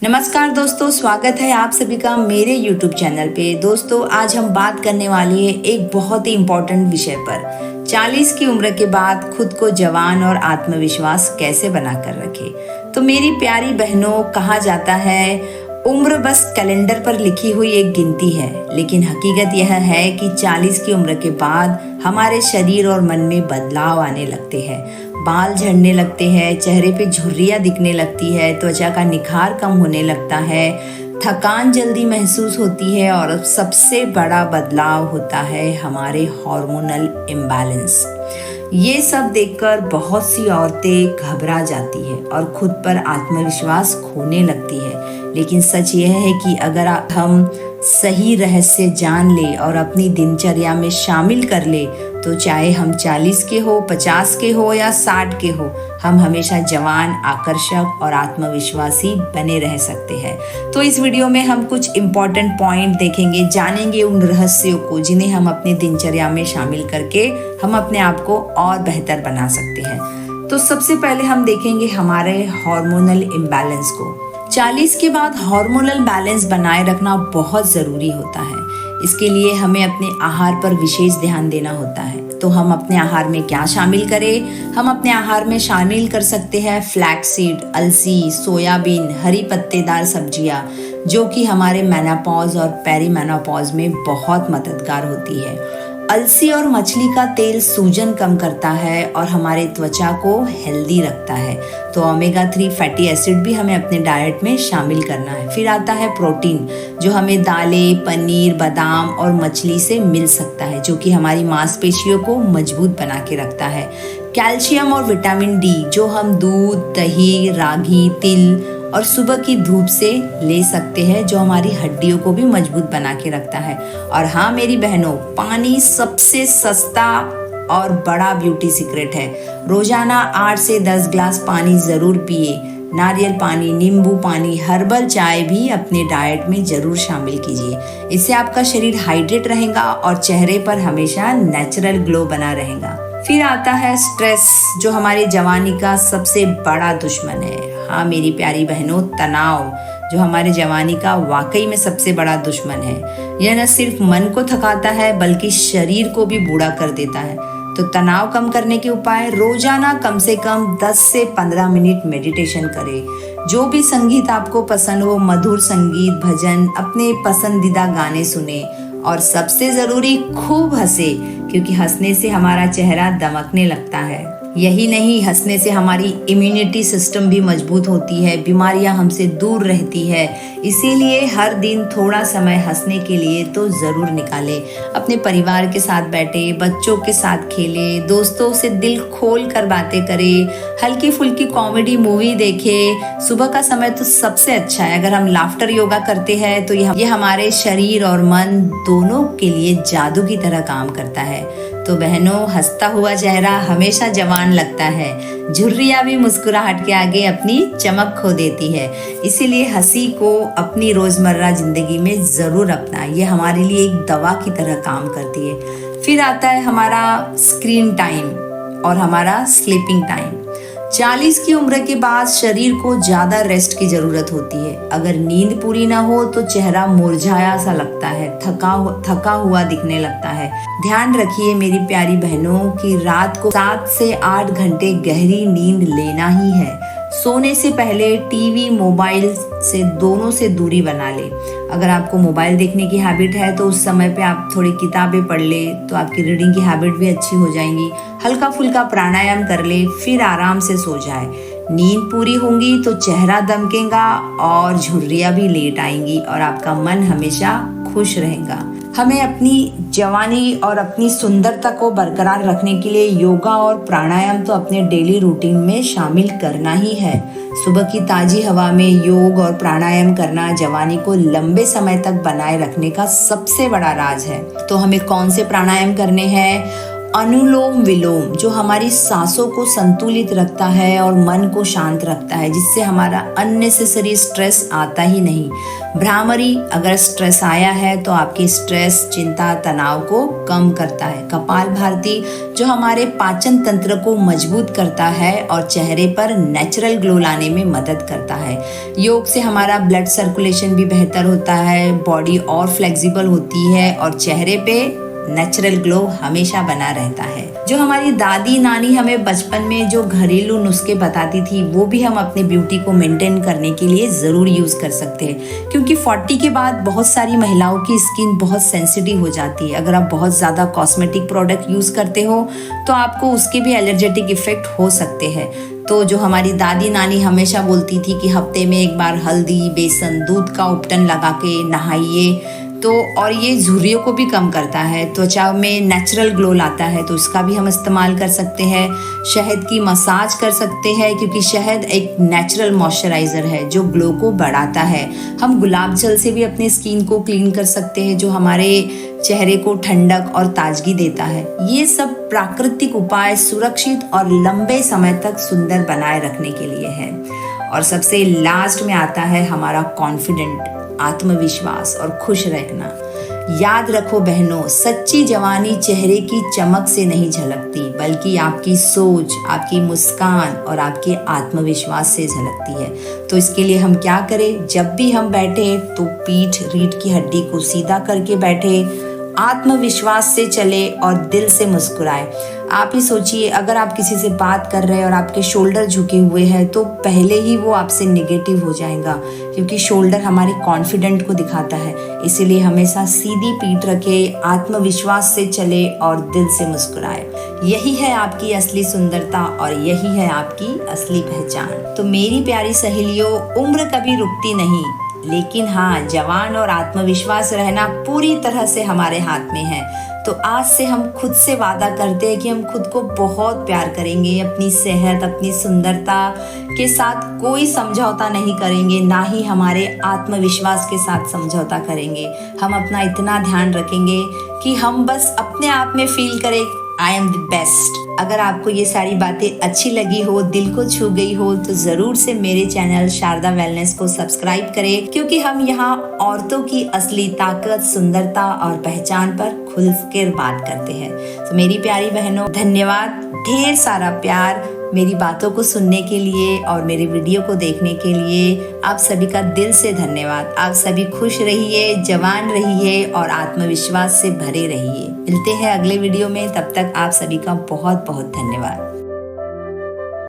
नमस्कार दोस्तों, स्वागत है आप सभी का मेरे YouTube चैनल पे। दोस्तों, आज हम बात करने वाली है एक बहुत ही इम्पोर्टेंट विषय पर। 40 की उम्र के बाद खुद को जवान और आत्मविश्वास कैसे बनाकर रखें। तो मेरी प्यारी बहनों, कहा जाता है उम्र बस कैलेंडर पर लिखी हुई एक गिनती है, लेकिन हकीकत यह है कि 40 की उम्र के बाद हमारे शरीर और मन में बदलाव आने लगते हैं। बाल झड़ने लगते हैं, चेहरे पे झुर्रियाँ दिखने लगती है, त्वचा का निखार कम होने लगता है, थकान जल्दी महसूस होती है और सबसे बड़ा बदलाव होता है हमारे हार्मोनल इम्बैलेंस। ये सब देखकर बहुत सी औरतें घबरा जाती है और खुद पर आत्मविश्वास खोने लगती है। लेकिन सच यह है कि अगर हम सही रहस्य जान ले और अपनी दिनचर्या में शामिल कर ले, तो चाहे हम 40 के हो, 50 के हो या 60 के हो, हम हमेशा जवान, आकर्षक और आत्मविश्वासी बने रह सकते हैं। तो इस वीडियो में हम कुछ इम्पोर्टेंट पॉइंट देखेंगे, जानेंगे उन रहस्यों को जिन्हें हम अपनी दिनचर्या में शामिल करके हम अपने आप को और बेहतर बना सकते हैं। तो सबसे पहले हम देखेंगे हमारे हार्मोनल इम्बैलेंस को। 40 के बाद हार्मोनल बैलेंस बनाए रखना बहुत ज़रूरी होता है। इसके लिए हमें अपने आहार पर विशेष ध्यान देना होता है। तो हम अपने आहार में क्या शामिल करें? हम अपने आहार में शामिल कर सकते हैं फ्लैक्स सीड, अलसी, सोयाबीन, हरी पत्तेदार सब्जियां, जो कि हमारे मेनोपॉज और पेरीमेनोपॉज में बहुत मददगार होती है। अलसी और मछली का तेल सूजन कम करता है और हमारे त्वचा को हेल्दी रखता है। तो ओमेगा 3 फैटी एसिड भी हमें अपने डाइट में शामिल करना है। फिर आता है प्रोटीन, जो हमें दालें, पनीर, बादाम और मछली से मिल सकता है, जो कि हमारी मांसपेशियों को मजबूत बना के रखता है। कैल्शियम और विटामिन डी, जो हम दूध, दही, रागी, तिल और सुबह की धूप से ले सकते हैं, जो हमारी हड्डियों को भी मजबूत बना के रखता है। और हाँ मेरी बहनों, पानी सबसे सस्ता और बड़ा ब्यूटी सीक्रेट है। रोजाना 8 से 10 ग्लास पानी जरूर पिए। नारियल पानी, नींबू पानी, हर्बल चाय भी अपने डाइट में जरूर शामिल कीजिए। इससे आपका शरीर हाइड्रेट रहेगा और चेहरे पर हमेशा नेचुरल ग्लो बना रहेगा। फिर आता है स्ट्रेस, जो हमारी जवानी का सबसे बड़ा दुश्मन है। हाँ मेरी प्यारी बहनों, तनाव जो हमारे जवानी का वाकई में सबसे बड़ा दुश्मन है। यह न सिर्फ मन को थकाता है बल्कि शरीर को भी बूढ़ा कर देता है। तो तनाव कम करने के उपाय, रोजाना कम से कम 10 से 15 मिनट मेडिटेशन करें। जो भी संगीत आपको पसंद हो, मधुर संगीत, भजन, अपने पसंदीदा गाने सुने और सबसे जरूरी खूब हंसे, क्योंकि हंसने से हमारा चेहरा दमकने लगता है। यही नहीं, हंसने से हमारी इम्यूनिटी सिस्टम भी मजबूत होती है, बीमारियां हमसे दूर रहती है। इसीलिए हर दिन थोड़ा समय हंसने के लिए तो ज़रूर निकालें। अपने परिवार के साथ बैठे, बच्चों के साथ खेलें, दोस्तों से दिल खोल कर बातें करें, हल्की फुल्की कॉमेडी मूवी देखें। सुबह का समय तो सबसे अच्छा है। अगर हम लाफ्टर योगा करते हैं तो ये हमारे शरीर और मन दोनों के लिए जादू की तरह काम करता है। तो बहनों, हंसता हुआ चेहरा हमेशा जवान लगता है। झुर्रियाँ भी मुस्कुराहट के आगे अपनी चमक खो देती है। इसीलिए हंसी को अपनी रोजमर्रा जिंदगी में जरूर अपनाएं। ये हमारे लिए एक दवा की तरह काम करती है। फिर आता है हमारा स्क्रीन टाइम और हमारा स्लीपिंग टाइम। 40 की उम्र के बाद शरीर को ज्यादा रेस्ट की जरूरत होती है। अगर नींद पूरी ना हो तो चेहरा मुरझाया सा लगता है, थका हुआ दिखने लगता है। ध्यान रखिए मेरी प्यारी बहनों कि रात को 7 से 8 घंटे गहरी नींद लेना ही है। सोने से पहले टीवी, मोबाइल से दोनों से दूरी बना ले। अगर आपको मोबाइल देखने की हैबिट है तो उस समय पे आप थोड़ी किताबें पढ़ ले, तो आपकी रीडिंग की हैबिट भी अच्छी हो जाएंगी। हल्का फुल्का प्राणायाम कर ले, फिर आराम से सो जाए। नींद पूरी होंगी तो चेहरा दमकेगा और झुर्रियाँ भी लेट आएंगी और आपका मन हमेशा खुश रहेगा। हमें अपनी जवानी और अपनी सुंदरता को बरकरार रखने के लिए योगा और प्राणायाम तो अपने डेली रूटीन में शामिल करना ही है। सुबह की ताजी हवा में योग और प्राणायाम करना जवानी को लंबे समय तक बनाए रखने का सबसे बड़ा राज है। तो हमें कौन से प्राणायाम करने हैं? अनुलोम विलोम जो हमारी सांसों को संतुलित रखता है और मन को शांत रखता है, जिससे हमारा अननेसेसरी स्ट्रेस आता ही नहीं। भ्रामरी, अगर स्ट्रेस आया है तो आपकी स्ट्रेस, चिंता, तनाव को कम करता है। कपाल भारती जो हमारे पाचन तंत्र को मजबूत करता है और चेहरे पर नेचुरल ग्लो लाने में मदद करता है। योग से हमारा ब्लड सर्कुलेशन भी बेहतर होता है, बॉडी और फ्लेक्सिबल होती है और चेहरे पे नेचुरल ग्लो हमेशा बना रहता है। जो हमारी दादी नानी हमें बचपन में जो घरेलू नुस्खे बताती थी, वो भी हम अपने ब्यूटी को मेंटेन करने के लिए ज़रूर यूज़ कर सकते हैं, क्योंकि 40 के बाद बहुत सारी महिलाओं की स्किन बहुत सेंसिटिव हो जाती है। अगर आप बहुत ज़्यादा कॉस्मेटिक प्रोडक्ट यूज़ करते हो तो आपको उसके भी एलर्जेटिक इफेक्ट हो सकते हैं। तो जो हमारी दादी नानी हमेशा बोलती थी कि हफ्ते में एक बार हल्दी, बेसन, दूध का उपटन लगा के नहाइए, तो और ये झुर्रियों को भी कम करता है, त्वचा में नेचुरल ग्लो लाता है, तो इसका भी हम इस्तेमाल कर सकते हैं। शहद की मसाज कर सकते हैं, क्योंकि शहद एक नेचुरल मॉइस्चराइज़र है जो ग्लो को बढ़ाता है। हम गुलाब जल से भी अपने स्किन को क्लीन कर सकते हैं, जो हमारे चेहरे को ठंडक और ताजगी देता है। ये सब प्राकृतिक उपाय सुरक्षित और लंबे समय तक सुंदर बनाए रखने के लिए है। और सबसे लास्ट में आता है हमारा कॉन्फिडेंट, आत्मविश्वास और खुश रहना। याद रखो बहनों, सच्ची जवानी चेहरे की चमक से नहीं झलकती, बल्कि आपकी सोच, आपकी मुस्कान और आपके आत्मविश्वास से झलकती है। तो इसके लिए हम क्या करें? जब भी हम बैठे तो पीठ, रीढ़ की हड्डी को सीधा करके बैठे, आत्मविश्वास से चले और दिल से मुस्कुराए। आप ही सोचिए, अगर आप किसी से बात कर रहे हैं और आपके शोल्डर झुके हुए हैं तो पहले ही वो आपसे नेगेटिव हो जाएगा, क्योंकि शोल्डर हमारे कॉन्फिडेंट को दिखाता है। इसीलिए हमेशा सीधी पीठ रखे, आत्मविश्वास से चले और दिल से मुस्कुराए। यही है आपकी असली सुंदरता और यही है आपकी असली पहचान। तो मेरी प्यारी सहेलियों, उम्र कभी रुकती नहीं, लेकिन हाँ, जवान और आत्मविश्वास रहना पूरी तरह से हमारे हाथ में है। तो आज से हम खुद से वादा करते हैं कि हम खुद को बहुत प्यार करेंगे, अपनी सेहत, अपनी सुंदरता के साथ कोई समझौता नहीं करेंगे, ना ही हमारे आत्मविश्वास के साथ समझौता करेंगे। हम अपना इतना ध्यान रखेंगे कि हम बस अपने आप में फील करें आई एम द बेस्ट। अगर आपको ये सारी बातें अच्छी लगी हो, दिल को छू गई हो, तो ज़रूर से मेरे चैनल शारदा वेलनेस को सब्सक्राइब करें, क्योंकि हम यहाँ औरतों की असली ताकत, सुंदरता और पहचान पर खुलकर बात करते हैं। तो मेरी प्यारी बहनों, धन्यवाद, ढेर सारा प्यार मेरी बातों को सुनने के लिए और मेरे वीडियो को देखने के लिए। आप सभी का दिल से धन्यवाद। आप सभी खुश रहिए, जवान रहिए और आत्मविश्वास से भरे रहिए। मिलते हैं अगले वीडियो में, तब तक आप सभी का बहुत बहुत धन्यवाद।